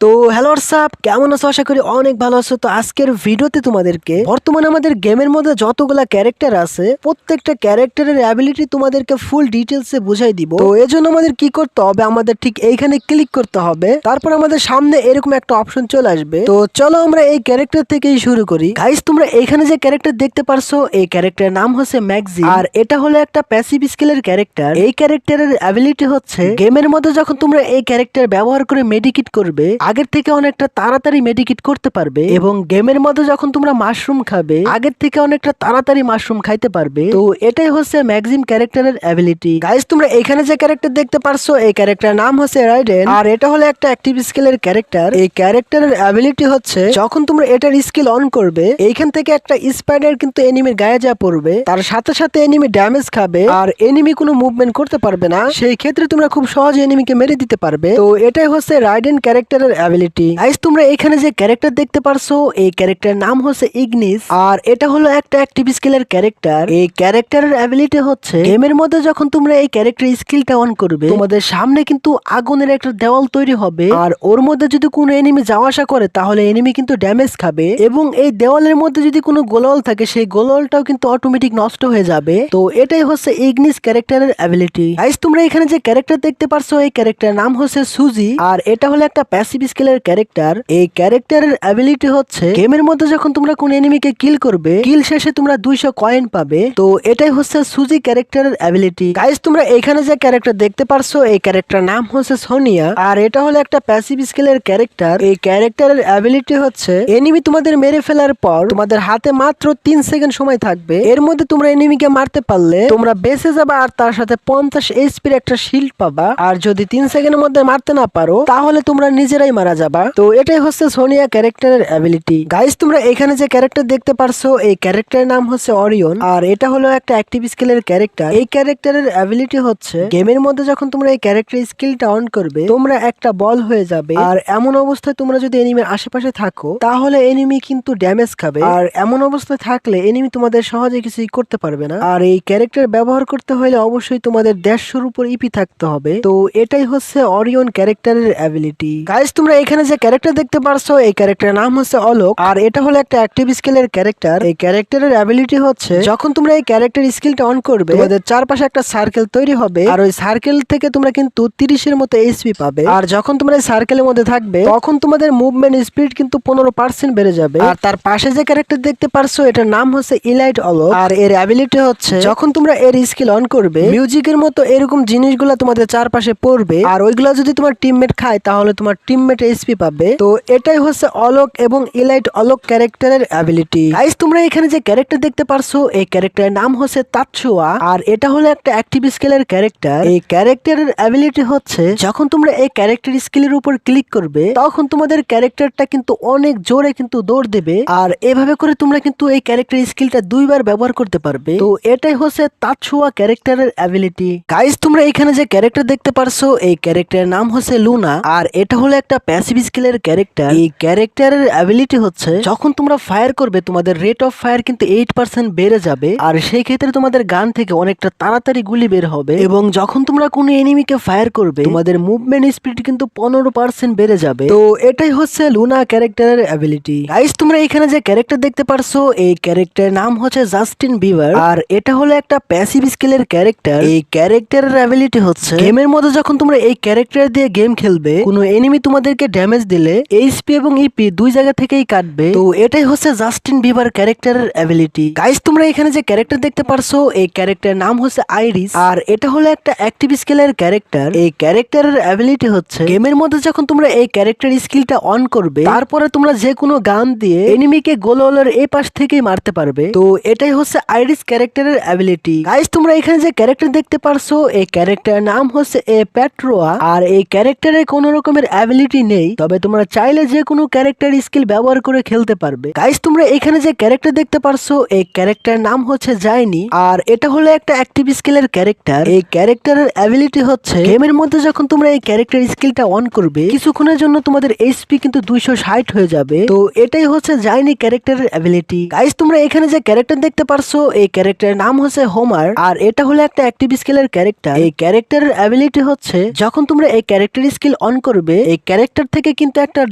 তো hello WhatsApp, কেমন আছো? আশা করি অনেক ভালো আছো। তো আজকের ভিডিওতে তোমাদেরকে বর্তমানে আমাদের গেমের মধ্যে যতগুলা ক্যারেক্টার আছে প্রত্যেকটা ক্যারেক্টারের অ্যাবিলিটি তোমাদেরকে ফুল ডিটেলসে বুঝাই দিব। তো এজন্য আমাদের কি করতে হবে, আমাদের ঠিক এইখানে ক্লিক করতে হবে, তারপর আমাদের সামনে এরকম একটা অপশন চলে আসবে। তো চলো আমরা এই ক্যারেক্টার থেকেই শুরু করি। গাইস, তোমরা এইখানে যে ক্যারেক্টার দেখতে পারছো এই ক্যারেক্টারের নাম হচ্ছে ম্যাগজি, আর এটা হলো একটা প্যাসিভ স্কিলের ক্যারেক্টার। এই ক্যারেক্টারের অ্যাবিলিটি হচ্ছে গেমের মধ্যে যখন তোমরা এই ক্যারেক্টার ব্যবহার করে মেডিকেট করবে আগের থেকে অনেকটা তাড়াতাড়ি মেডিকেট করতে পারবে, এবং গেমের মধ্যে যখন তোমরা মাশরুম খাবে আগের থেকে অনেকটা তাড়াতাড়ি মাশরুম খাইতে পারবে। তো এটাই হচ্ছে ম্যাক্সিম ক্যারেক্টারের অ্যাবিলিটি। গাইস, তোমরা এখানে যে ক্যারেক্টার দেখতে পারছো এই ক্যারেক্টার নাম হচ্ছে রাইডেন, আর এটা হলো একটা অ্যাক্টিভ স্কিলের ক্যারেক্টার। এই ক্যারেক্টারের অ্যাবিলিটি হচ্ছে যখন তোমরা এটার স্কিল অন করবে এইখান থেকে একটা স্পাইডার কিন্তু এনিমির গায়ে যা পড়বে তার সাথে সাথে এনিমি ড্যামেজ খাবে, আর এনিমি কোনো মুভমেন্ট করতে পারবে না। সেই ক্ষেত্রে তোমরা খুব সহজে এনিমিকে মেরে দিতে পারবে। তো এটাই হচ্ছে রাইডেন ক্যারেক্টারের অ্যাবিলিটি। গাইস, তোমরা এখানে যে ক্যারেক্টার দেখতে পারছো এই ক্যারেক্টারের নাম হচ্ছে ইগনিস, আর এটা হলো একটা অ্যাক্টিভ স্কিলের ক্যারেক্টার। এই ক্যারেক্টারের অ্যাবিলিটি হচ্ছে গেমের মধ্যে যখন তোমরা এই ক্যারেক্টার স্কিলটা অন করবে তোমাদের সামনে কিন্তু আগুনের একটা দেওয়াল তৈরি হবে, আর ওর মধ্যে যদি কোনো এনিমি যাওয়া আসা করে তাহলে এনিমি কিন্তু ড্যামেজ খাবে, এবং এই দেওয়ালের মধ্যে যদি কোনো গোলওয়াল থাকে সেই গোলওয়ালটাও কিন্তু অটোমেটিক নষ্ট হয়ে যাবে। তো এটাই হচ্ছে ইগনিস ক্যারেক্টারের অ্যাবিলিটি। গাইস, তোমরা এখানে যে ক্যারেক্টার দেখতে পারছো এই ক্যারেক্টারের নাম হচ্ছে সুজি, আর এটা হলো একটা প্যাসিভ স্কিলের ক্যারেক্টার। এই ক্যারেক্টারের অ্যাবিলিটি হচ্ছে গেমের মধ্যে যখন তোমরা কোন এনিমিকে কিল করবে কিল শেষে তোমরা 200 কয়েন পাবে। তো এটাই হচ্ছে সুজি ক্যারেক্টারের অ্যাবিলিটি। গাইস, তোমরা এখানে যে ক্যারেক্টার দেখতে পারছো এই ক্যারেক্টার নাম হচ্ছে সোনিয়া, আর এটা হলো একটা প্যাসিভ স্কিলের ক্যারেক্টার। এই ক্যারেক্টারের অ্যাবিলিটি হচ্ছে এনিমি তোমাদের মেরে ফেলার পর তোমাদের হাতে মাত্র 3 সেকেন্ড সময় থাকবে, এর মধ্যে তোমরা এনিমিকে মারতে পারলে তোমরা বেঁচে যাবা, আর তার সাথে 50 এইচপির একটা শিল্ড পাবা, আর যদি 3 সেকেন্ডের মধ্যে মারতে না পারো তাহলে তোমরা নিজেরাই মারা যাবা। তো এটাই হচ্ছে সোনিয়া ক্যারেক্টারের অ্যাবিলিটি। গাইস, তোমরা এখানে যে ক্যারেক্টার দেখতে পারছো এই ক্যারেক্টারের নাম হচ্ছে অরিয়ন, আর এটা হলো একটা অ্যাক্টিভ স্কিলের ক্যারেক্টার। এই ক্যারেক্টারের অ্যাবিলিটি হচ্ছে গেমের মধ্যে যখন তোমরা এই ক্যারেক্টার স্কিলটা অন করবে তোমরা একটা বল হয়ে যাবে, আর এমন অবস্থায় তোমরা যদি এনিমির আশেপাশে থাকো তাহলে এনিমি কিন্তু ড্যামেজ খাবে, আর এমন অবস্থায় থাকলে এনিমি তোমাদের সহজে কিছুই করতে পারবে না। আর এই ক্যারেক্টার ব্যবহার করতে হলে অবশ্যই তোমাদের 150 উপর ইপি থাকতে হবে। তো এটাই হচ্ছে অরিয়ন ক্যারেক্টারের অ্যাবিলিটি। গাইস, তোমরা এখানে যে ক্যারেক্টার দেখতে পারছো এই ক্যারেক্টারের নাম হচ্ছে অলোক, আর এটা হলো একটা অ্যাক্টিভ স্কিলের ক্যারেক্টার। এই ক্যারেক্টারের অ্যাবিলিটি হচ্ছে যখন তোমরা এই ক্যারেক্টার স্কিলটা অন করবে তোমাদের চারপাশে একটা সার্কেল তৈরি হবে, আর ওই সার্কেল থেকে তোমরা কিন্তু 30 এর মতো এইচপি পাবে, আর যখন তোমরা এই সার্কেলের মধ্যে থাকবে তখন তোমাদের মুভমেন্ট স্পিড কিন্তু 15% বেড়ে যাবে। আর তার পাশে যে ক্যারেক্টার দেখতে পারছো এটার নাম হচ্ছে ইলাইট অলোক, আর এর অ্যাবিলিটি হচ্ছে যখন তোমরা এর স্কিল অন করবে মিউজিকের মতো এরকম জিনিসগুলো তোমাদের চারপাশে পড়বে, আর ওইগুলা যদি তোমার টিমমেট খায় তাহলে তোমার টিমমেট এইচপি পাবে। তো এটাই হচ্ছে অলোক এবং ইলাইট অলোক ক্যারেক্টারের অ্যাবিলিটি। গাইস, তোমরা এখানে যে ক্যারেক্টার দেখতে পারছো এই ক্যারেক্টারের নাম হচ্ছে তাৎসুয়া, আর এটা হলো একটা অ্যাক্টিভ স্কিলের ক্যারেক্টার। এই ক্যারেক্টারের অ্যাবিলিটি হচ্ছে যখন তোমরা এই ক্যারেক্টার স্কিলের উপর ক্লিক করবে তখন তোমাদের ক্যারেক্টারটা কিন্তু অনেক জোরে কিন্তু দৌড় দেবে, আর এভাবে করে তোমরা কিন্তু এই ক্যারেক্টার স্কিলটা 2বার ব্যবহার করতে পারবে। তো এটাই হচ্ছে তাৎসুয়া ক্যারেক্টারের অ্যাবিলিটি। গাইস, তোমরা এখানে যে ক্যারেক্টার দেখতে পারছো এই ক্যারেক্টারের নাম হচ্ছে লুনা, আর এটা হলো একটা প্যাসিভ স্কিলের ক্যারেক্টার। এই ক্যারেক্টারের অ্যাবিলিটি হচ্ছে যখন তোমরা ফায়ার করবে তোমাদের রেট অফ ফায়ার কিন্তু 8% বেড়ে যাবে, আর সেই ক্ষেত্রে তোমাদের গান থেকে অনেকটা তাড়াতাড়ি গুলি বের হবে, এবং যখন তোমরা কোনো এনিমিকে ফায়ার করবে তোমাদের মুভমেন্ট স্পিড কিন্তু 15% বেড়ে যাবে। তো এটাই হচ্ছে লুনা ক্যারেক্টারের অ্যাবিলিটি। গাইস, তোমরা এখানে যে ক্যারেক্টার দেখতে পারছো এই ক্যারেক্টারের নাম হচ্ছে জাস্টিন বিবার, আর এটা হলো একটা প্যাসিভ স্কিলের ক্যারেক্টার। এই ক্যারেক্টারের অ্যাবিলিটি হচ্ছে গেমের মধ্যে যখন তোমরা এই ক্যারেক্টার দিয়ে গেম খেলবে কোনো এনিমি তোমাদেরকে ড্যামেজ দিলে এইচপি এবং ইপি দুই জায়গা থেকেই কাটবে। তো এটাই হচ্ছে জাস্টিন বিবার ক্যারেক্টারের অ্যাবিলিটি। গাইস, তোমরা এখানে যে ক্যারেক্টার দেখতে পারছো এই ক্যারেক্টারের নাম হচ্ছে আইরিস, আর এটা হলো একটা অ্যাক্টিভ স্কিলের ক্যারেক্টার। এই ক্যারেক্টারের অ্যাবিলিটি হচ্ছে গেমের মধ্যে যখন তোমরা এই ক্যারেক্টার স্কিলটা অন করবে তারপরে তোমরা যে কোনো গান দিয়ে এনিমিকে গোলওয়ালের এই পাশ থেকেই মারতে পারবে। তো এটাই হচ্ছে আইরিস ক্যারেক্টারের অ্যাবিলিটি। গাইস, তোমরা এখানে যে ক্যারেক্টার দেখতে পারছো এই ক্যারেক্টারের নাম হচ্ছে প্যাট্রোয়া, আর এই ক্যারেক্টারে কোনো রকমের অ্যাবিলিটি নেই, তবে তোমরা চাইলে যে কোনো ক্যারেক্টার স্কিল ব্যবহার করে খেলতে পারবে। গাইস, তোমরা এখানে যে ক্যারেক্টার দেখতে পারছো এই ক্যারেক্টারের নাম হচ্ছে জাইনি, আর এটা হলো একটা অ্যাক্টিভ স্কিলের ক্যারেক্টার। এই ক্যারেক্টারের অ্যাবিলিটি হচ্ছে গেমের মধ্যে যখন তোমরা এই ক্যারেক্টার স্কিলটা অন করবে কিছুক্ষণের জন্য তোমাদের এইচপি কিন্তু 260 হয়ে যাবে। তো এটাই হচ্ছে জাইনি ক্যারেক্টারের অ্যাবিলিটি। গাইস, তোমরা এখানে যে ক্যারেক্টার দেখতে পারছো এই ক্যারেক্টারের নাম হচ্ছে হোমার, আর এটা হলো একটা অ্যাক্টিভ স্কিলের ক্যারেক্টার। এই ক্যারেক্টারের অ্যাবিলিটি হচ্ছে যখন তোমরা এই ক্যারেক্টার স্কিল অন করবে এই ক্যারেক্টার ক্যারেক্টার থেকে কিন্তু একটা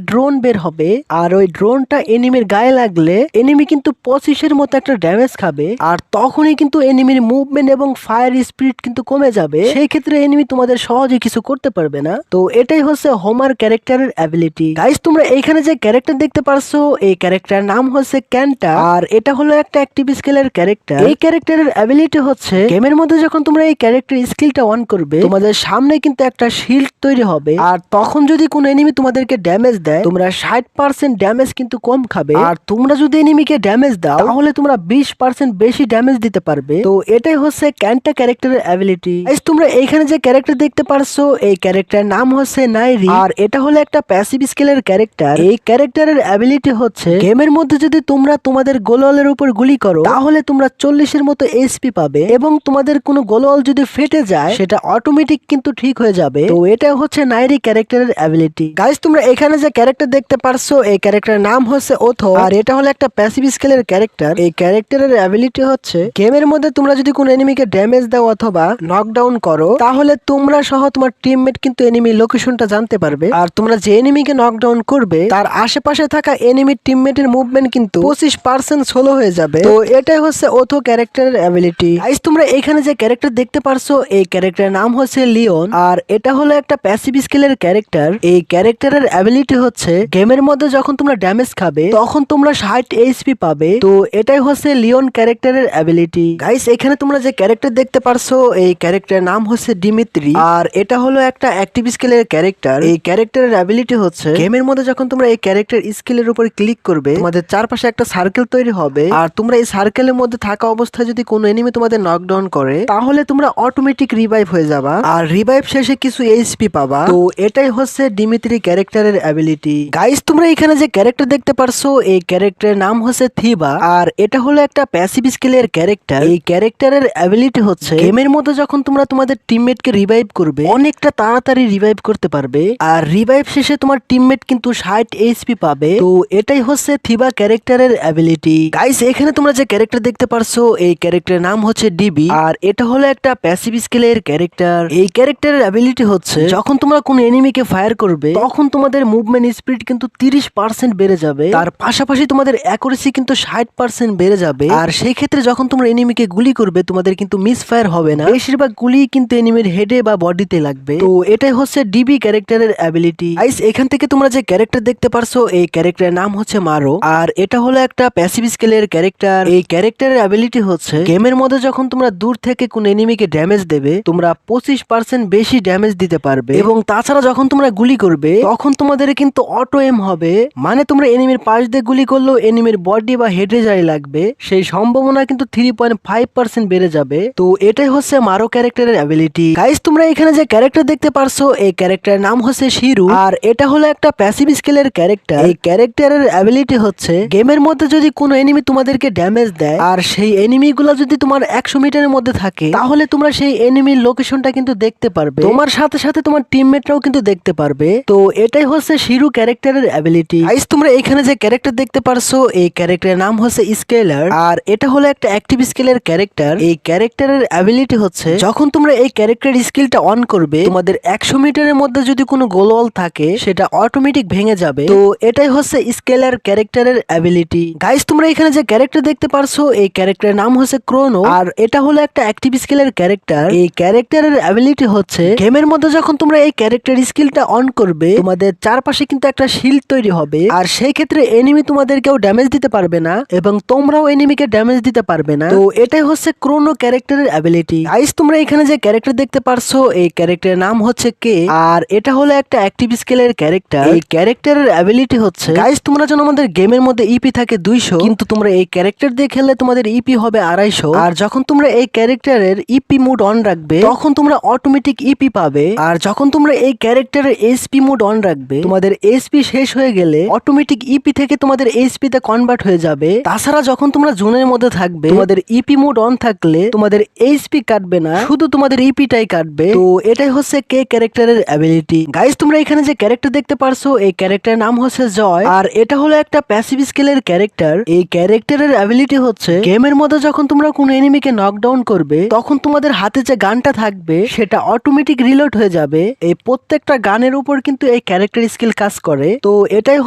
ড্রোন বের হবে, আর ওই ড্রোনটা এনিমির গায়ে লাগলে এনিমি কিন্তু 25-এর মতো একটা ড্যামেজ খাবে, আর তখনই কিন্তু এনিমির মুভমেন্ট এবং ফায়ার স্পিড কিন্তু কমে যাবে। সেই ক্ষেত্রে এনিমি তোমাদের সহজে কিছু করতে পারবে না। তো এটাই হচ্ছে হোমার ক্যারেক্টারের অ্যাবিলিটি। গাইস তোমরা এইখানে যে ক্যারেক্টার দেখতে পারছো, এই ক্যারেক্টার নাম হচ্ছে ক্যান্টা, আর এটা হলো একটা অ্যাক্টিভ স্কিলের ক্যারেক্টার। এই ক্যারেক্টারের অ্যাবিলিটি হচ্ছে গেমের মধ্যে যখন তোমরা এই ক্যারেক্টার স্কিলটা অন করবে, তোমাদের সামনে কিন্তু একটা শিল্ড তৈরি হবে, আর তখন যদি কোনো এনিমি তোমাদেরকে ড্যামেজ দেয়, তোমরা 60% ড্যামেজ কিন্তু কম খাবে। আর তোমরা যদি এনিমিকে ড্যামেজ দাও, তাহলে তোমরা 20% বেশি ড্যামেজ দিতে পারবে। তো এটাই হচ্ছে ক্যান্টা ক্যারেক্টারের অ্যাবিলিটি। তোমরা এইখানে যে ক্যারেক্টার দেখতে পারছো, এই ক্যারেক্টার নাম হচ্ছে নাইরি, আর এটা হলো একটা প্যাসিভ স্কিলের ক্যারেক্টার। এই ক্যারেক্টারের অ্যাবিলিটি হচ্ছে গেমের মধ্যে যদি তোমরা তোমাদের গোলওয়ালের উপর গুলি করো, তাহলে তোমরা 40-এর মতো এইচপি পাবে, এবং তোমাদের কোনো গোলওয়াল যদি ফেটে যায়, সেটা অটোমেটিক কিন্তু ঠিক হয়ে যাবে। তো এটা হচ্ছে নাইরি ক্যারেক্টারের অ্যাবিলিটি। গাইস তোমরা এখানে যে ক্যারেক্টার দেখতে পারছো, এই ক্যারেক্টারের নাম হচ্ছে ওথো, আর এটা হলো একটা প্যাসিভ স্কিলের ক্যারেক্টার। এই ক্যারেক্টারের অ্যাবিলিটি হচ্ছে গেমের মধ্যে তোমরা যদি কোনো এনিমিকে ড্যামেজ দাও অথবা নকডাউন করো, তাহলে তোমরা সহ তোমার টিমমেট কিন্তু এনিমি লোকেশনটা জানতে পারবে, আর তোমরা যে এনিমিকে নকডাউন করবে তার আশেপাশে থাকা এনিমির টিমমেটের মুভমেন্ট কিন্তু 25% স্লো হয়ে যাবে। তো এটাই হচ্ছে ওথো ক্যারেক্টারের অ্যাবিলিটি। গাইস তোমরা এখানে যে ক্যারেক্টার দেখতে পারছো, এই ক্যারেক্টারের নাম হচ্ছে লিওন, আর এটা হলো একটা প্যাসিভ স্কিলের ক্যারেক্টার। এই ক্যারেক্টারের অ্যাবিলিটি হচ্ছে গেমের মধ্যে যখন তোমরা ড্যামেজ খাবে, তখন তোমরা 60 এইচপি পাবে। তো এটাই হচ্ছে লিওন ক্যারেক্টারের অ্যাবিলিটি। গাইস এখানে তোমরা যে ক্যারেক্টার দেখতে পারছো, এই ক্যারেক্টারের নাম হচ্ছে ডিমিত্রি, আর এটা হলো একটা অ্যাক্টিভ স্কিলের ক্যারেক্টার। এই ক্যারেক্টারের অ্যাবিলিটি হচ্ছে গেমের মধ্যে যখন তোমরা এই ক্যারেক্টার স্কিলের উপর ক্লিক করবে, তোমাদের চারপাশে একটা সার্কেল তৈরি হবে, আর তোমরা এই সার্কেলের মধ্যে থাকা অবস্থায় যদি কোনো এনিমি তোমাদের নকডাউন করে, তাহলে তোমরা অটোমেটিক রিভাইভ হয়ে যাবা, আর রিভাইভ শেষে কিছু এইচপি পাবা। তো এটাই হচ্ছে ডিমিত্রি ক্যারেক্টারের অ্যাবিলিটি। গাইস তোমরা এখানে যে ক্যারেক্টার দেখতে পারছো, এই ক্যারেক্টারের নাম হচ্ছে থিবা, আর এটা হলো একটা প্যাসিভ স্কিলের ক্যারেক্টার। এই ক্যারেক্টারের অ্যাবিলিটি হচ্ছে গেমের মধ্যে যখন তোমরা তোমাদের টিমমেটকে রিভাইভ করবে, অনেকটা তাড়াতাড়ি রিভাইভ করতে পারবে, আর রিভাইভ শেষে তোমার টিমমেট কিন্তু 60 এইচপি পাবে। তো এটাই হচ্ছে থিবা ক্যারেক্টারের অ্যাবিলিটি। গাইস এখানে তোমরা যে ক্যারেক্টার দেখতে পারছো, এই ক্যারেক্টারের নাম হচ্ছে ডিবি, আর এটা হলো একটা প্যাসিভ স্কিলের ক্যারেক্টার। এই ক্যারেক্টারের অ্যাবিলিটি হচ্ছে যখন তোমরা কোনো এনিমিকে ফায়ার করবে, তখন তোমাদের মুভমেন্ট স্পিড কিন্তু 30% বেড়ে যাবে, তার পাশাপাশি তোমাদের অ্যাকুরেসি কিন্তু 60% বেড়ে যাবে। আর সেই ক্ষেত্রে যখন তোমরা এনিমিকে গুলি করবে, তোমাদের কিন্তু মিস ফায়ার হবে না, বেশিরভাগ গুলি কিন্তু এনিমির হেডে বা বডিতে লাগবে। তো এটাই হচ্ছে ডিবি ক্যারেক্টারের অ্যাবিলিটি। গাইস এখান থেকে তোমরা যে ক্যারেক্টার দেখতে পারছো, এই ক্যারেক্টারের নাম হচ্ছে মারো, আর এটা হলো একটা প্যাসিভ স্কিলের ক্যারেক্টার। এই ক্যারেক্টারের অ্যাবিলিটি হচ্ছে গেমের মধ্যে যখন তোমরা দূর থেকে কোন এনিমিকে ড্যামেজ দেবে, তোমরা 25% বেশি ড্যামেজ দিতে পারবে, এবং তাছাড়া যখন তোমরা গুলি করবে, তখন তোমাদের কিন্তু অটো এম হবে, মানে তোমরা এনিমির পাশ দিয়ে গুলি করলেও এনিমির বডি বা হেডে যাই লাগবে, সেই সম্ভাবনা কিন্তু 3.5% বেড়ে যাবে। তো এটাই হচ্ছে মারো ক্যারেক্টারের অ্যাবিলিটি। গাইস তোমরা এখানে যে ক্যারেক্টার দেখতে পারছো, এই ক্যারেক্টারের নাম হচ্ছে শিরু, আর এটা হলো একটা প্যাসিভ স্কিলের ক্যারেক্টার। এই ক্যারেক্টারের অ্যাবিলিটি হচ্ছে গেমের মধ্যে যদি কোনো এনিমি তোমাদেরকে ড্যামেজ দেয়, আর সেই এনিমি গুলা যদি তোমার 100 মিটারের মধ্যে থাকে, তাহলে তোমরা সেই এনিমির লোকেশনটা কিন্তু দেখতে পারবে, তোমার সাথে সাথে তোমার টিমমেটরাও কিন্তু দেখতে পারবে। তো এটাই হচ্ছে শিরু ক্যারেক্টারের অ্যাবিলিটি। গাইস তোমরা এখানে যে ক্যারেক্টার দেখতে পারছো, এই ক্যারেক্টারের নাম হচ্ছে স্কেলার, আর এটা হলো একটা অ্যাক্টিভ স্কিলের ক্যারেক্টার। এই ক্যারেক্টারের অ্যাবিলিটি হচ্ছে যখন তোমরা এই ক্যারেক্টার স্কিলটা অন করবে, তোমাদের 100 মিটারের মধ্যে যদি কোনো গোলওয়াল থাকে, সেটা অটোমেটিক ভেঙে যাবে। তো এটাই হচ্ছে স্কেলার ক্যারেক্টারের অ্যাবিলিটি। গাইস তোমরা এখানে যে ক্যারেক্টার দেখতে পারছো, এই ক্যারেক্টারের নাম হচ্ছে ক্রোনো, আর এটা হলো একটা অ্যাক্টিভ স্কিলের ক্যারেক্টার। এই ক্যারেক্টারের অ্যাবিলিটি হচ্ছে গেমের মধ্যে যখন তোমরা এই ক্যারেক্টার স্কিলটা অন করবে, তোমাদের চারপাশে কিন্তু একটা শিল্ড তৈরি হবে, আর সেই ক্ষেত্রে এনিমি তোমাদেরকেও ড্যামেজ দিতে পারবে না, এবং তোমরাও এনিমিকে ড্যামেজ দিতে পারবে না। তো এটাই হচ্ছে ক্রোনো ক্যারেক্টারের অ্যাবিলিটি। গাইস তোমরা এখানে যে ক্যারেক্টার দেখতে পারছো, এই ক্যারেক্টারের নাম হচ্ছে কে, আর এটা হলো একটা অ্যাক্টিভ স্কিলের ক্যারেক্টার। এই ক্যারেক্টারের অ্যাবিলিটি হচ্ছে গাইস তোমরা যেন আমাদের গেমের মধ্যে ইপি থাকে 200, কিন্তু তোমরা এই ক্যারেক্টার দিয়ে খেললে তোমাদের ইপি হবে 250, আর যখন তোমরা এই ক্যারেক্টারের ইপি মোড অন রাখবে, তখন তোমরা অটোমেটিক ইপি পাবে, আর যখন তোমরা এই ক্যারেক্টারের এসপি মোড অন রাখবে, তোমাদের এসপি শেষ হয়ে গেলে অটোমেটিক ইপি থেকে তোমাদের এসপি তে কনভার্ট হয়ে যাবে। তাছাড়া যখন তোমরা জোনের মধ্যে থাকবে, তোমাদের ইপি মোড অন থাকলে তোমাদের এইচপি কাটবে না, শুধু তোমাদের ইপিটাই কাটবে। তো এটাই হচ্ছে কে ক্যারেক্টারের অ্যাবিলিটি। গাইস তোমরা এখানে যে ক্যারেক্টার দেখতে পারছো, এই ক্যারেক্টারের নাম হচ্ছে জয়, আর এটা হলো একটা প্যাসিভ স্কিলের ক্যারেক্টার। এই ক্যারেক্টারের অ্যাবিলিটি হচ্ছে গেমের মধ্যে যখন তোমরা কোনো এনিমিকে নকডাউন করবে, তখন তোমাদের হাতে যে গানটা থাকবে, সেটা অটোমেটিক রিলোড হয়ে যাবে। এই প্রত্যেকটা গানের উপর কিন্তু এই ক্যারেক্টার স্কিল কাজ করে। তো এটাই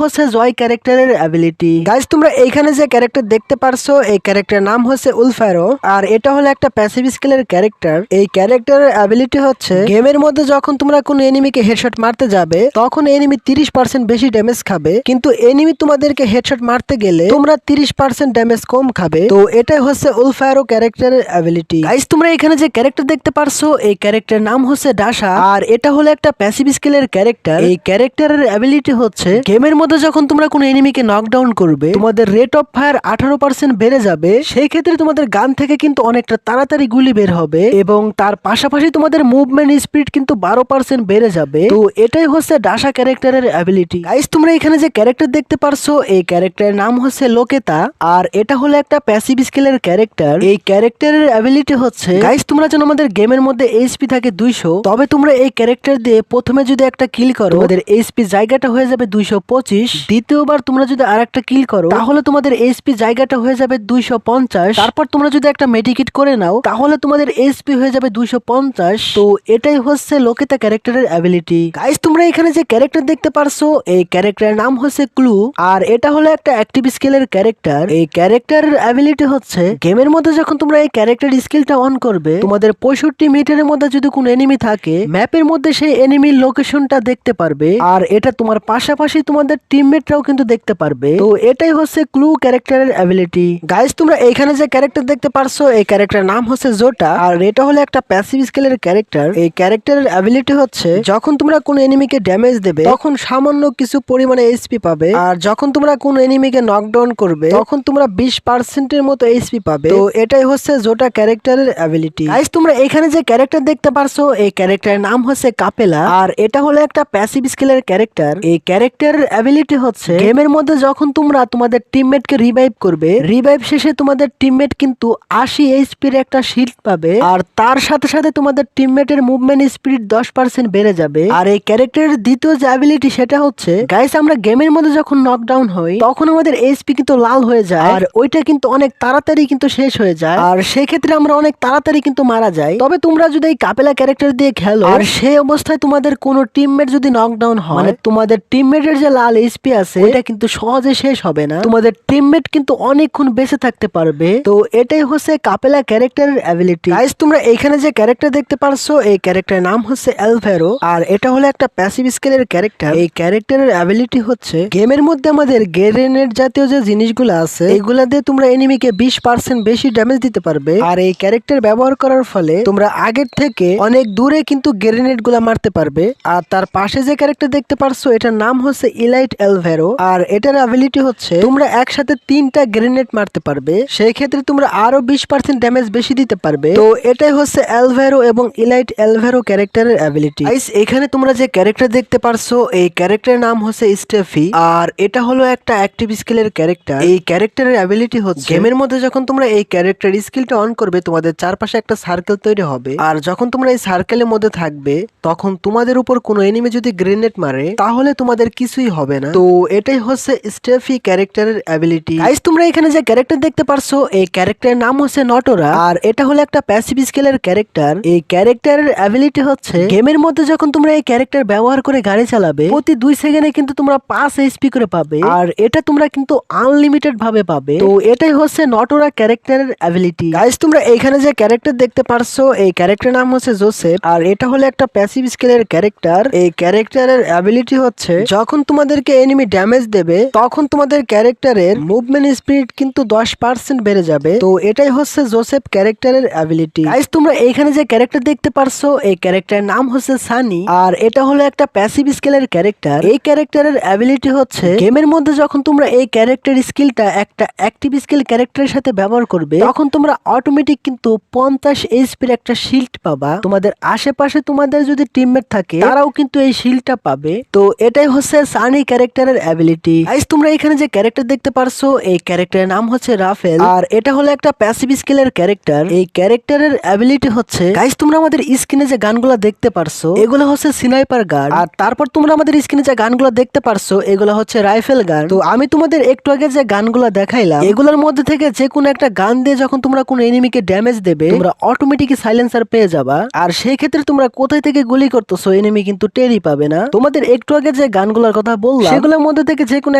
হচ্ছে জয় ক্যারেক্টারের অ্যাবিলিটি। গাইস তোমরা এইখানে যে ক্যারেক্টার দেখতে পারছো এই ক্যারেক্টারের নাম হচ্ছে উলফারো, আর এটা হলো একটা প্যাসিভ স্কিলের ক্যারেক্টার। এই ক্যারেক্টারের অ্যাবিলিটি হচ্ছে গেমের মধ্যে যখন তোমরা কোনো এনিমিকে হেডশট মারতে যাবে তখন এনিমি 30% বেশি ড্যামেজ খাবে, কিন্তু এনিমি তোমাদেরকে হেডশট মারতে গেলে তোমরা 30% ড্যামেজ কম খাবে। তো এটাই হচ্ছে উলফারো ক্যারেক্টারের অ্যাবিলিটি। গাইস তোমরা এখানে যে ক্যারেক্টার দেখতে পারছো এই ক্যারেক্টারের নাম হচ্ছে ডাসা, আর এটা হলো একটা প্যাসিভ স্কিলের ক্যারেক্টার। এই ক্যারেক্টারের অ্যাবিলিটি হচ্ছে গেমের মধ্যে যখন তোমরা কোনো এনিমিকে নকডাউন করবে তোমাদের রেট অফ ফায়ার 18% বেড়ে যাবে। সেই ক্ষেত্রে তোমাদের গান থেকে কিন্তু অনেকটা তাড়াতাড়ি গুলি বের হবে এবং তার পাশাপাশি তোমাদের মুভমেন্ট স্পিড কিন্তু 12% বেড়ে যাবে। তো এটাই হচ্ছে ডাসা ক্যারেক্টারের অ্যাবিলিটি। গাইস তোমরা এখানে যে ক্যারেক্টার দেখতে পারছো এই ক্যারেক্টারের নাম হচ্ছে লোকেতা, আর এটা হলো একটা প্যাসিভ স্কিলের ক্যারেক্টার। এই ক্যারেক্টারের অ্যাবিলিটি হচ্ছে গাইস তোমরা যেন আমাদের গেমের মধ্যে এইচপি থাকে 200, তবে তোমরা এই ক্যারেক্টার দিয়ে প্রথমে যদি একটা কিল করো তোমাদের এইচপি জায়গাটা হয়ে যাবে 225, দ্বিতীয়বার তোমরা যদি আরেকটা কিল করো তাহলে তোমাদের এইচপি জায়গাটা হয়ে যাবে 250, তারপর তোমরা যদি একটা মেডিকেট করে নাও তাহলে তোমাদের এইচপি হয়ে যাবে 250। তো এটাই হচ্ছে লোকেতা ক্যারেক্টারের অ্যাবিলিটি। গাইস তোমরা এখানে যে ক্যারেক্টার দেখতে পারছো এই ক্যারেক্টারের নাম হচ্ছে ক্লু, আর এটা হলো একটা অ্যাক্টিভ স্কিলের ক্যারেক্টার। এই ক্যারেক্টারের অ্যাবিলিটি হচ্ছে গেমের মধ্যে যখন তোমরা এই ক্যারেক্টার স্কিলটা অন করবে তোমাদের 65 মিটারের মধ্যে যদি কোনো এনিমি থাকে ম্যাপের মধ্যে সেই এনিমির লোকেশনটা দেখতে পারবে, আর এটা তোমার পাশাপাশি তোমাদের টিমমেটরাও কিন্তু দেখতে পারবে। তো এটাই হচ্ছে ক্লু ক্যারেক্টারের অ্যাবিলিটি। গাইস তোমরা এখানে যে ক্যারেক্টার দেখতে পারছো এই ক্যারেক্টারের নাম হচ্ছে জোটা, আর এটা হলো একটা প্যাসিভ স্কিলের ক্যারেক্টার। এই ক্যারেক্টারের অ্যাবিলিটি হচ্ছে যখন তোমরা কোনো এনিমিকে ড্যামেজ দেবে তখন সামান্য কিছু পরিমাণে এইচপি পাবে, আর যখন তোমরা কোনো এনিমিকে নকডাউন করবে তখন তোমরা 20% মতো এইচপি পাবে। তো এটাই হচ্ছে জোটা ক্যারেক্টারের অ্যাবিলিটি। গাইস তোমরা এখানে যে ক্যারেক্টার দেখতে পারছো এই ক্যারেক্টারের নাম হচ্ছে কাপেলা, আর এটা হলো একটা প্যাসিভ স্কিলের ক্যারেক্টার। এই ক্যারেক্টারের অ্যাবিলিটি হচ্ছে গেমের মধ্যে যখন তোমরা তোমাদের টিমমেটকে রিভাইভ করবে রিভাইভ শেষে তোমাদের টিমমেট কিন্তু 80 এইচপির একটা শিল্ড পাবে, আর তার সাথে সাথে তোমাদের টিমমেটের মুভমেন্ট স্পিড 10% বেড়ে যাবে। আর এই ক্যারেক্টারের দ্বিতীয় যে অ্যাবিলিটি সেটা হচ্ছে গাইস আমরা গেমের মধ্যে যখন নকডাউন হই তখন আমাদের এইচপি কিন্তু লাল হয়ে যায়, আর ওইটা কিন্তু অনেক তাড়াতাড়ি কিন্তু শেষ হয়ে যায়, আর সেই ক্ষেত্রে আমরা অনেক তাড়াতাড়ি কিন্তু মারা যাই। তবে তোমরা যদি এই কাপেলা ক্যারেক্টার দিয়ে খেলো আর সেই অবস্থায় তোমাদের কোনো টিমমেট যদি নকডাউন হয় মানে তোমাদের টিমমেটের যে লাল এইচপি আছে ওইটা কিন্তু সহজে শেষ হবে না, তোমাদের টিমমেট কিন্তু অনেকক্ষণ বেঁচে থাকতে পারবে। তো এটাই হচ্ছে কাপেলা ক্যারেক্টারের অ্যাবিলিটি। গাইস তোমরা এখানে যে ক্যারেক্টার দেখতে পারছো এই ক্যারেক্টারের নাম হচ্ছে এলভেরো, আর এটা হলো একটা প্যাসিভ স্কিলের ক্যারেক্টার। এই ক্যারেক্টারের অ্যাবিলিটি হচ্ছে গেমের মধ্যে আমাদের গ্রেনেড জাতীয় যে জিনিসগুলো আছে এগুলা দিয়ে তোমরা এনিমিকে 20% বেশি ড্যামেজ দিতে পারবে, আর এই ক্যারেক্টার ব্যবহার করার ফলে তোমরা আগের থেকে অনেক দূরে কিন্তু গ্রেনেড গুলা মারতে পারবে। আর তার পাশে যে ক্যারেক্টার দেখতে পারছো এটার নাম হচ্ছে ইলাইট এলভেরো, আর এটার অ্যাবিলিটি হচ্ছে তোমরা একসাথে 3টা গ্রেনেড মারতে পারবে, সেই ক্ষেত্রে তোমরা আরো 20% ড্যামেজ বেশি দিতে পারবে। তো এটাই হচ্ছে এলভেরো এবং ইলাইট এলভেরো ক্যারেক্টারের অ্যাবিলিটি। গাইস এখানে তোমরা যে ক্যারেক্টার দেখতে পারছো এই ক্যারেক্টারের নাম হচ্ছে স্টেফি, আর এটা হলো একটা অ্যাক্টিভ স্কিলের ক্যারেক্টার। এই ক্যারেক্টারের অ্যাবিলিটি হচ্ছে গেমের মধ্যে যখন তোমরা এই ক্যারেক্টার স্কিলটা অন করবে তোমাদের চারপাশে একটা সার্কেল তৈরি হবে, আর যখন তোমরা এই সার্কেলের মধ্যে থাকবে তখন তোমাদের উপর কোনো এনিমি যদি গ্রেনেড মারে তাহলে তোমাদের কিছুই হবে না। তো এটাই হচ্ছে স্টেফি ক্যারেক্টারের অ্যাবিলিটি। গাইস তোমরা এখানে যে ক্যারেক্টার দেখতে পারছো এই ক্যারেক্টারের নাম হচ্ছে নটোরা, আর এটা হলো একটা প্যাসিভ স্কিলের ক্যারেক্টার। এই ক্যারেক্টারের অ্যাবিলিটি হচ্ছে গেমের মধ্যে যখন তোমরা এই ক্যারেক্টার ব্যবহার করে গাড়ি চালাবে প্রতি 2 সেকেন্ডে কিন্তু তোমরা 5 এইচপি করে পাবে, আর এটা তোমরা কিন্তু আনলিমিটেড ভাবে পাবে। তো এটাই হচ্ছে নটোরা ক্যারেক্টারের অ্যাবিলিটি। গাইস তোমরা এখানে যে ক্যারেক্টার দেখতে পারছো এই ক্যারেক্টারের নাম হচ্ছে জোসেফ, আর এটা হলো একটা প্যাসিভ স্কিলের ক্যারেক্টার। এই ক্যারেক্টারের অ্যাবিলিটি হচ্ছে যখন তোমাদেরকে এনিমি ড্যামেজ দেবে তখন তোমাদের ক্যারেক্টারের মুভমেন্ট স্পিড কিন্তু 10% বেড়ে যাবে। তো এটাই হচ্ছে জোসেফ ক্যারেক্টারের অ্যাবিলিটি। গাইস তোমরা এখানে যে ক্যারেক্টার দেখতে পারছো এই ক্যারেক্টারের নাম হচ্ছে সানি, আর এটা হলো একটা প্যাসিভ স্কিলের ক্যারেক্টার। এই ক্যারেক্টারের অ্যাবিলিটি হচ্ছে গেমের মধ্যে যখন তোমরা এই ক্যারেক্টার স্কিলটা একটা অ্যাক্টিভ স্কিল ক্যারেক্টারের সাথে ব্যবহার করবে তখন তোমরা অটোমেটিক কিন্তু 50 এইচপির একটা শিল্ড পাবা, তোমাদের আশেপাশে তোমাদের যদি টিমমেট থাকে তারাও কিন্তু এই শিল্ডটা পাবে। তো এটাই হচ্ছে সানি ক্যারেক্টারের অ্যাবিলিটি। গাইস তোমরা এখানে যে ক্যারেক্টার দেখতে পারছো এই ক্যারেক্টারের নাম হচ্ছে রাফেল, আর এটা হলো একটা প্যাসিভ স্কিলের ক্যারেক্টার। এই ক্যারেক্টারের অ্যাবিলিটি হচ্ছে গাইস তোমরা আমাদের স্ক্রিনে যে গানগুলো দেখতে পারছো এগুলো হচ্ছে স্নাইপার গান, আর তারপর তোমরা আমাদের স্ক্রিনে যে গানগুলো দেখতে পারছো এগুলো হচ্ছে রাইফেল গান। তো আমি তোমাদের একটু আগে যে গানগুলো দেখাইলাম এগুলোর মধ্যে থেকে যে কোনো একটা গান দিয়ে যখন তোমরা কোনো এনিমিকে ড্যামেজ দেবে তোমরা অটোমেটিক সাইলেন্সার পেয়ে যাবা, আর সেই ক্ষেত্রে তোমরা কোথায় থেকে গুলি করতেছো এনিমি কিন্তু টেরই পাবে যাবে না। তোমাদের একটু আগে যে গানগুলোর কথা বললাম সেগুলোর মধ্যে থেকে যে কোনো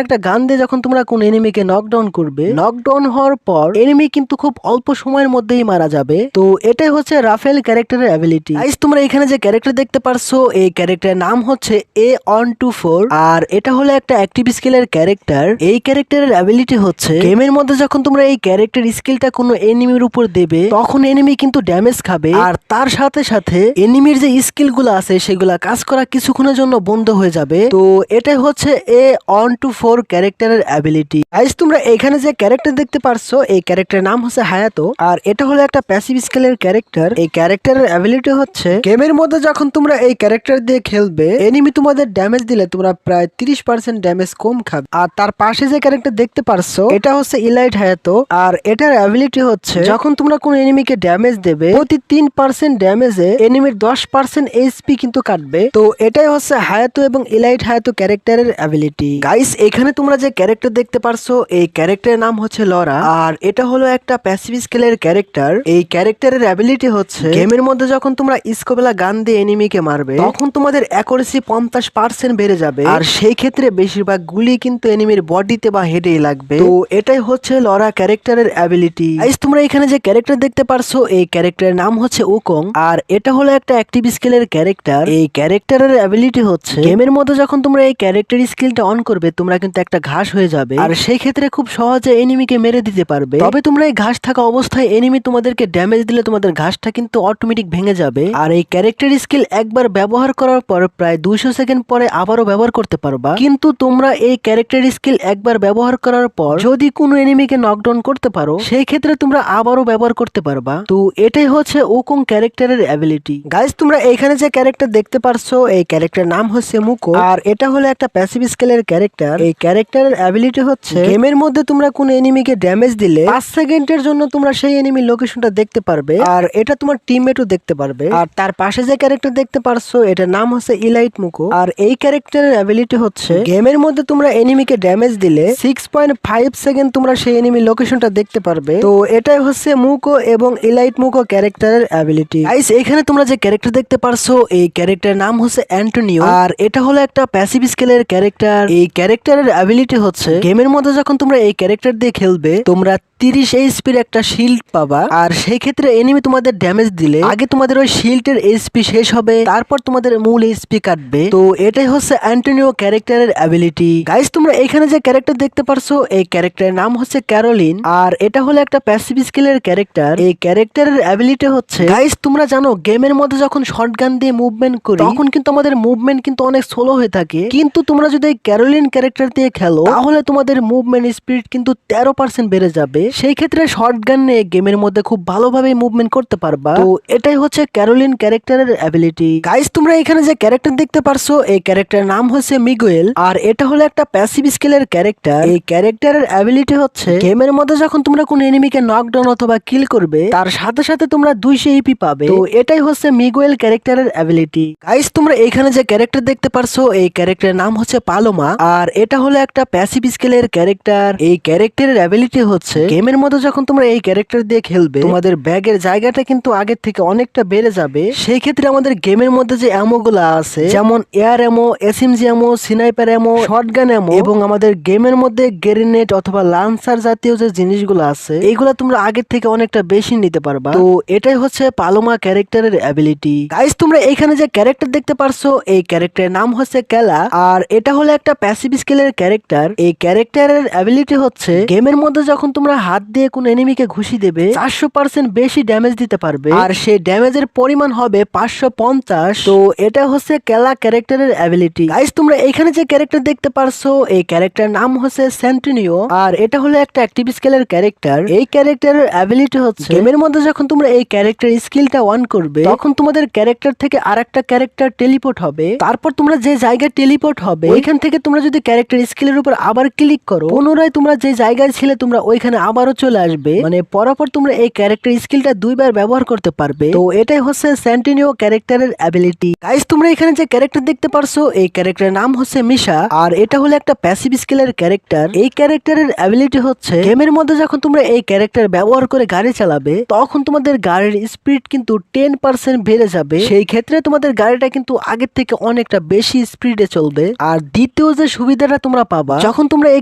একটা গান দিয়ে যখন তোমরা কোন এনিমিকে নকডাউন করবে, নকডাউন হওয়ার পর এনিমি কিন্তু খুব অল্প সময়ের মধ্যেই মারা যাবে। তো এটাই হচ্ছে রাফেল ক্যারেক্টারের অ্যাবিলিটি। গাইস তোমরা এখানে যে ক্যারেক্টার দেখতে পারছো এই ক্যারেক্টারের নাম হচ্ছে A124 আর এটা হলো একটা অ্যাক্টিভ স্কিলের ক্যারেক্টার। এই ক্যারেক্টারের অ্যাবিলিটি হচ্ছে গেমের মধ্যে যখন তোমরা এই ক্যারেক্টার স্কিলটা কোনো এনিমির উপর দেবে তখন এনিমি কিন্তু ড্যামেজ খাবে, আর তার সাথে সাথে এনিমির যে স্কিল গুলো আছে সেগুলা কাজ করা কিছুক্ষণের জন্য বন্ধ হয়ে যাবে। তো এটাই হচ্ছে A124 ক্যারেক্টারের অ্যাবিলিটি। গাইস তোমরা এখানে যে ক্যারেক্টার দেখতে পারছো এই ক্যারেক্টারের নাম হচ্ছে হায়াতো, আর এটা হলো একটা প্যাসিভ স্কিলের ক্যারেক্টার। এই ক্যারেক্টারের অ্যাবিলিটি হচ্ছে গেমের মধ্যে যখন তোমরা এই ক্যারেক্টার দিয়ে খেলবে এনিমি তোমাদের ড্যামেজ দিলে তোমরা প্রায় 30% ড্যামেজ কম খাবে। আর তার পাশে যে ক্যারেক্টার দেখতে পারছো এটা হচ্ছে ইলাইট হায়াতো, আর এটার অ্যাবিলিটি হচ্ছে যখন তোমরা কোন এনিমিকে ড্যামেজ দেবে প্রতি 3% ড্যামেজে এনিমির 10% এইচপি কিন্তু কাটবে। তো এটাই হচ্ছে হায়াতো এবং ইলাইট হায়াতো ক্যারেক্টারের অ্যাবিলিটি। গাইস এখানে তোমরা যে ক্যারেক্টার দেখতে পারছো এই ক্যারেক্টারের নাম হচ্ছে লরা, আর এটা হলো একটা প্যাসিভ স্কিলের ক্যারেক্টার। এই ক্যারেক্টারের অ্যাবিলিটি হচ্ছে গেমের মধ্যে যখন তোমরা স্কোপেলা গান দিয়ে এনিমিকে মারবে তখন তোমাদের অ্যাকুরেসি 50% বেড়ে যাবে, আর সেই ক্ষেত্রে বেশিরভাগ গুলি কিন্তু এনিমির বডিতে বা হেডেই লাগবে। তো এটাই হচ্ছে লরা ক্যারেক্টারের অ্যাবিলিটি। গাইস তোমরা এখানে যে ক্যারেক্টার দেখতে পারছো এই ক্যারেক্টারের নাম হচ্ছে উকং, আর এটা হলো একটা অ্যাক্টিভ স্কিলের ক্যারেক্টার। এই ক্যারেক্টারের অ্যাবিলিটি হচ্ছে গেমের মধ্যে যখন তোমরা এই ক্যারেক্টার স্কিলটা অন করবে তোমরা কিন্তু একটা ঘাস হয়ে যাবে, আর সেই ক্ষেত্রে খুব সহজে এনিমিকে মেরে দিতে পারবে। তবে তোমরা এই ঘাস থাকা অবস্থায় এনিমি তোমাদেরকে ড্যামেজ দিলে তোমাদের ঘাসটা কিন্তু অটোমেটিক ভেঙে যাবে। আর এই ক্যারেক্টার স্কিল একবার ব্যবহার করার পর প্রায় 200 সেকেন্ড পরে আবারও ব্যবহার করতে পারবা। কিন্তু তোমরা এই ক্যারেক্টার স্কিল একবার ব্যবহার করার পর যদি কোনো এনিমিকে নকডাউন করতে পারো সেই ক্ষেত্রে তোমরা আবারও ব্যবহার করতে পারবা। তো এটাই হচ্ছে উকং ক্যারেক্টারের অ্যাবিলিটি। গাইস তোমরা এখানে যে ক্যারেক্টার দেখতে পারছো এই ক্যারেক্টার নাম হচ্ছে মুকো, আর এটা হলো একটা প্যাসিভ স্কিলের ক্যারেক্টার। এই ক্যারেক্টারের অ্যাবিলিটি হচ্ছে গেমের মধ্যে তোমরা কোন এনিমিকে ড্যামেজ দিলে 5 সেকেন্ডের জন্য তোমরা সেই এনিমির লোকেশনটা দেখতে পারবে, আর এটা তোমার টিমমেটও দেখতে পারবে। আর তার পাশে যে ক্যারেক্টার দেখতে পারছো এটার নাম হচ্ছে ইলাইট মুকো, আর এই ক্যারেক্টারের অ্যাবিলিটি হচ্ছে গেমের মধ্যে তোমরা এনিমিকে ড্যামেজ দিলে 6.5 সেকেন্ড তোমরা সেই এনিমির লোকেশনটা দেখতে পারবে। তো এটাই হচ্ছে মুকো এবং ইলাইট মুকো ক্যারেক্টারের অ্যাবিলিটি। গাইস এখানে তোমরা যে ক্যারেক্টার দেখতে পারছো এই ক্যারেক্টারের নাম হচ্ছে অ্যান্টোনিও, আর এটা হলো একটা প্যাসিভ স্কিলের ক্যারেক্টার। এই ক্যারেক্টারের অ্যাবিলিটি হচ্ছে গেমের মধ্যে যখন তোমরা এই ক্যারেক্টার দিয়ে খেলবে তোমরা 30 এইচপির একটা শিল্ড পাবা, আর সেই ক্ষেত্রে এনিমি তোমাদের ড্যামেজ দিলে আগে তোমাদের ওই শিল্ডের এইচপি শেষ হবে তারপর তোমাদের মূল এইচপি কাটবে। তো এটাই হচ্ছে অ্যান্টোনিও ক্যারেক্টারের অ্যাবিলিটি। গাইস তোমরা এখানে যে ক্যারেক্টার দেখতে পারছো এই ক্যারেক্টারের নাম হচ্ছে ক্যারোলিন, আর এটা হলো একটা প্যাসিভ স্কিলের ক্যারেক্টার। এই ক্যারেক্টারের অ্যাবিলিটি হচ্ছে গাইস তোমরা জানো গেমের মধ্যে যখন শটগান দিয়ে মুভমেন্ট করি তখন কিন্তু আমাদের মুভমেন্ট কিন্তু অনেক স্লো হয়ে থাকে, কিন্তু তোমরা যদি এই ক্যারোলিন ক্যারেক্টার দিয়ে খেলো তাহলে তোমাদের মুভমেন্ট স্পিড কিন্তু 13% বেড়ে যাবে। সেই ক্ষেত্রে শটগান নিয়ে গেমের মধ্যে খুব ভালোভাবে মুভমেন্ট করতে পারবা। তো এটাই হচ্ছে ক্যারোলিন ক্যারেক্টারের অ্যাবিলিটি। গাইস তোমরা এখানে যে ক্যারেক্টার দেখতে পারছো এই ক্যারেক্টারের নাম হচ্ছে মিগুয়েল, আর এটা হলো একটা প্যাসিভ স্কিলের ক্যারেক্টার। এই ক্যারেক্টারের অ্যাবিলিটি হচ্ছে গেমের মধ্যে যখন তোমরা কোন এনিমিকে নকডাউন অথবা কিল করবে তার সাথে সাথে তোমরা 200 ইপি পাবে। তো এটাই হচ্ছে মিগুয়েল ক্যারেক্টারের অ্যাবিলিটি। গাইস তোমরা এখানে যে ক্যারেক্টার দেখতে পারছো এই ক্যারেক্টারের নাম হচ্ছে পালোমা, আর এটা হলো একটা প্যাসিভ স্কিলের ক্যারেক্টার। এই ক্যারেক্টারের অ্যাবিলিটি হচ্ছে গেমের মধ্যে যখন তোমরা এই ক্যারেক্টার দিয়ে খেলবে তোমাদের ব্যাগের জায়গাটা কিন্তু আগের থেকে অনেকটা বেড়ে যাবে। সেই ক্ষেত্রে আমাদের গেমের মধ্যে যে অ্যামো গুলা আছে যেমন এয়ার অ্যামো, এসএমজি অ্যামো, স্নাইপার অ্যামো, শটগান অ্যামো এবং আমাদের গেমের মধ্যে গ্রেনেড অথবা লান্সার জাতীয় যে জিনিসগুলো আছে এইগুলা তোমরা আগের থেকে অনেকটা বেশি নিতে পারবা। তো এটাই হচ্ছে পালোমা ক্যারেক্টারের অ্যাবিলিটি। গাইস তোমরা এখানে যে ক্যারেক্টার দেখতে পারছো এই ক্যারেক্টারের নাম হচ্ছে ক্যালা, আর এটা হলো একটা প্যাসিভ স্কিলের ক্যারেক্টার। এই ক্যারেক্টারের অ্যাবিলিটি হচ্ছে গেমের মধ্যে যখন তোমরা হাত দিয়ে কোন এনিমিকে ঘুষি দেবে 400% বেশি ড্যামেজ দিতে পারবে, আর সেই ড্যামেজের পরিমাণ হবে 550। তো এটা হচ্ছে ক্যালা ক্যারেক্টারের অ্যাবিলিটি। গাইস তোমরা এখানে যে ক্যারেক্টার দেখতে পারছো এই ক্যারেক্টার নাম হচ্ছে সেন্টিনিও, আর এটা হলো একটা অ্যাক্টিভ স্কিলের ক্যারেক্টার। এই ক্যারেক্টারের অ্যাবিলিটি হচ্ছে গেমের মধ্যে যখন তোমরা এই ক্যারেক্টার স্কিলটা অন করবে তখন তোমাদের ক্যারেক্টার থেকে আরেকটা ক্যারেক্টার টেলিপোর্ট হবে, তারপর তোমরা যে জায়গায় টেলিপোর্ট হবে ওইখান থেকে তোমরা যদি ক্যারেক্টার স্কিলের উপর আবার ক্লিক করো পুনরায় তোমরা যে জায়গায় ছিলে তোমরা ওইখানে আবারও চলে আসবে, মানে পরপর তোমরা এই ক্যারেক্টার স্কিলটা দুইবার ব্যবহার করতে পারবে। তো এটাই হচ্ছে সেন্টিনিও ক্যারেক্টারের অ্যাবিলিটি। গাইস তোমরা এখানে যে ক্যারেক্টার দেখতে পারছো এই ক্যারেক্টারের নাম হচ্ছে মিশা, আর এটা হলো একটা প্যাসিভ স্কিলের ক্যারেক্টার। এই ক্যারেক্টারের অ্যাবিলিটি হচ্ছে গেমের মধ্যে যখন তোমরা এই ক্যারেক্টার ব্যবহার করে গাড়ি চালাবে তখন তোমাদের গাড়ির স্পিড কিন্তু 10% বেড়ে যাবে। সেই ক্ষেত্রে তোমাদের গাড়িটা কিন্তু আগের থেকে থেকে অনেকটা বেশি স্পিডে চলবে। আর দ্বিতীয় যে সুবিধাটা তোমরা পাবা, যখন তোমরা এই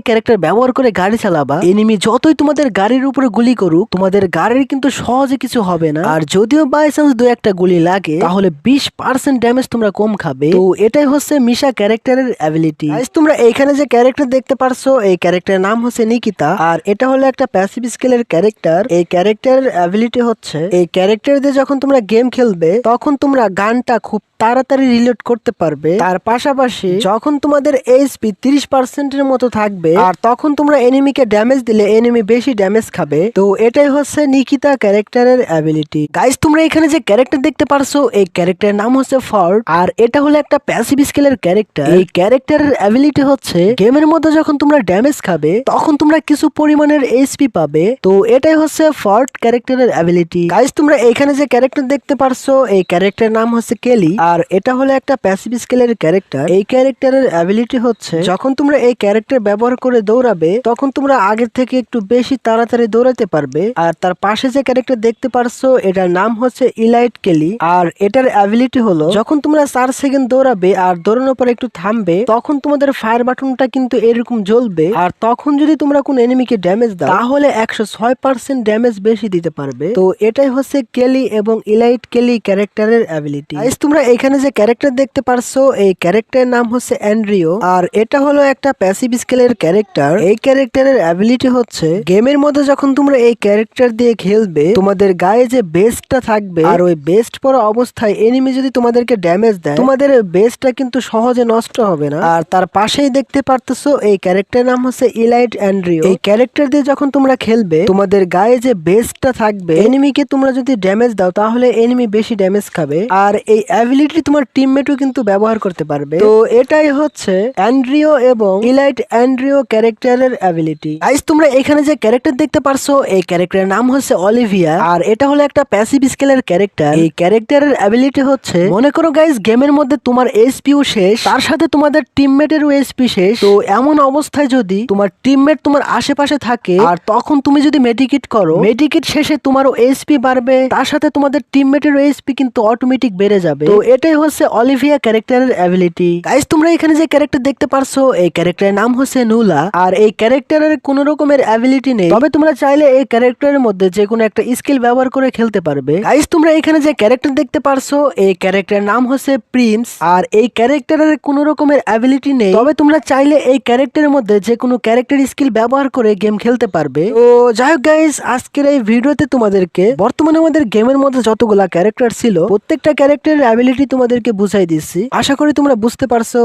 ক্যারেক্টার ব্যবহার করে গাড়ি চালাবা, এনিমি যতই তোমাদের গাড়ির উপরে গুলি করুক, তোমাদের গাড়ির কিন্তু সহজে কিছু হবে না। আর যদিও বাই চান্স দু একটা গুলি লাগে, তাহলে 20% ড্যামেজ তোমরা কম খাবে। তো এটাই হচ্ছে মিশা ক্যারেক্টারের অ্যাবিলিটি। তোমরা এখানে যে ক্যারেক্টার দেখতে পারছো, এই ক্যারেক্টারের নাম হচ্ছে নিকিতা, আর এটা হলো একটা প্যাসিভ স্কিলের ক্যারেক্টার। এই ক্যারেক্টারের অ্যাবিলিটি হচ্ছে, এই ক্যারেক্টার দিয়ে যখন তোমরা গেম খেলবে, তখন তোমরা গানটা খুব তাড়াতাড়ি রিলোড করতে পারবে। তার পাশাপাশি যখন তোমাদের এইচপি 30% মতো থাকবে, আর তখন তোমরা এনিমিকে ড্যামেজ দিলে এনিমি বেশি ড্যামেজ খাবে। তো এটাই হচ্ছে নিকিতা ক্যারেক্টারের অ্যাবিলিটি। গাইস তোমরা এখানে যে ক্যারেক্টার দেখতে পারছো, এই ক্যারেক্টারের নাম হচ্ছে ফর্ট, আর এটা হলো একটা প্যাসিভ স্কিলের ক্যারেক্টার। এই ক্যারেক্টারের অ্যাবিলিটি হচ্ছে, গেমের মধ্যে যখন তোমরা ড্যামেজ খাবে, তখন তোমরা কিছু পরিমাণের এইচপি পাবে। তো এটাই হচ্ছে ফর্ট ক্যারেক্টারের অ্যাবিলিটি। গাইস তোমরা এখানে যে ক্যারেক্টার দেখতে পারছো, এই ক্যারেক্টারের নাম হচ্ছে কেলি, আর এটা হলো একটা প্যাসিভ স্কিলের ক্যারেক্টার। এই ক্যারেক্টারের অ্যাবিলিটি হচ্ছে, যখন তোমরা এই ক্যারেক্টার ব্যবহার করে দৌড়াবে, তখন তোমরা আগের থেকে একটু বেশি তাড়াতাড়ি দৌড়াতে পারবে। আর তার পাশে যে ক্যারেক্টার দেখতে পারছো, এটার নাম হচ্ছে ইলাইট কেলি, আর এটার অ্যাবিলিটি হলো, যখন তোমরা 4 সেকেন্ড দৌড়াবে আর দৌড়ানোর পর একটু থামবে, তখন তোমাদের ফায়ার বাটনটা কিন্তু এরকম জ্বলবে। আর তখন যদি তোমরা কোন এনিমিকে ড্যামেজ দাও, তাহলে 106% ড্যামেজ বেশি দিতে পারবে। তো এটাই হচ্ছে কেলি এবং ইলাইট কেলি ক্যারেক্টারের অ্যাবিলিটি। তোমরা এখানে যে ক্যারেক্টার দেখতে পারছো, এই ক্যারেক্টারের নাম হচ্ছে অ্যান্ড্রিও, আর এটা হলো একটা প্যাসিভ স্কিলের ক্যারেক্টার। এই ক্যারেক্টারের অ্যাবিলিটি হচ্ছে, গেমের মধ্যে যখন তোমরা এই ক্যারেক্টার দিয়ে খেলবে, তোমাদের গায়ে যে বেস্টটা থাকবে, আর ওই বেস্ট পরা অবস্থায় এনিমি যদি তোমাদেরকে ড্যামেজ দেয়, তোমাদের বেস্টটা কিন্তু সহজে নষ্ট হবে না। আর তার পাশেই দেখতে পারতেছো, এই ক্যারেক্টারের নাম হচ্ছে ইলাইট অ্যান্ড্রিও। এই ক্যারেক্টার দিয়ে যখন তোমরা খেলবে, তোমাদের গায়ে যে বেস্টটা থাকবে, এনিমিকে তোমরা যদি ড্যামেজ দাও, তাহলে এনিমি বেশি ড্যামেজ খাবে। আর এই অ্যাবিলিটি তোমার টিমমেটও কিন্তু ব্যবহার করতে পারবে। তো এটাই হচ্ছে অ্যান্ড্রিও এবং ইলাইট অ্যান্ড্রিও ক্যারেক্টারের অ্যাবিলিটি। গাইস তোমরা এখানে যে ক্যারেক্টার দেখতে পারছো, এই ক্যারেক্টারের নাম হচ্ছে অলিভিয়া, আর এটা হলো একটা প্যাসিভ স্কিলের ক্যারেক্টার। এই ক্যারেক্টারের অ্যাবিলিটি হচ্ছে, মনে করো গাইস গেমের মধ্যে তোমার এইচপিও শেষ, তার সাথে তোমাদের টিমমেটেরও এইচপি শেষ। তো এমন অবস্থায় যদি তোমার টিমমেট তোমার আশেপাশে থাকে, আর তখন তুমি যদি মেডিকেট করো, মেডিকেট শেষে তোমারও এইচপি বাড়বে, তার সাথে তোমাদের টিমমেটেরও এইচপি কিন্তু অটোমেটিক বেড়ে যাবে। তো এটাই হচ্ছে অলিভিয়া ক্যারেক্টারের অ্যাবিলিটি। গাইস তোমরা এখানে যে ক্যারেক্টার দেখতে পারছো, এই ক্যারেক্টারের নাম হচ্ছে নুলা, আর এই ক্যারেক্টারের কোন রকমের অ্যাবিলিটি নেই, তবে তোমরা চাইলে এই ক্যারেক্টারের মধ্যে যে কোনো একটা স্কিল ব্যবহার করে খেলতে পারবে। গাইস তোমরা এখানে যে ক্যারেক্টার দেখতে পারছো, এই ক্যারেক্টারের নাম হচ্ছে প্রিন্স, আর এই ক্যারেক্টারের কোন রকমের অ্যাবিলিটি নেই, তবে তোমরা চাইলে এই ক্যারেক্টারের মধ্যে যে কোনো ক্যারেক্টার স্কিল ব্যবহার করে গেম খেলতে পারবে। তো যাই হোক গাইস, আজকের এই ভিডিওতে তোমাদেরকে বর্তমানে আমাদের গেমের মধ্যে যতগুলা ক্যারেক্টার ছিল, প্রত্যেকটা ক্যারেক্টারের অ্যাবিলিটি তোমাদেরকে বুঝাই দিচ্ছি। আশা করি তোমরা বুঝতে পারছো।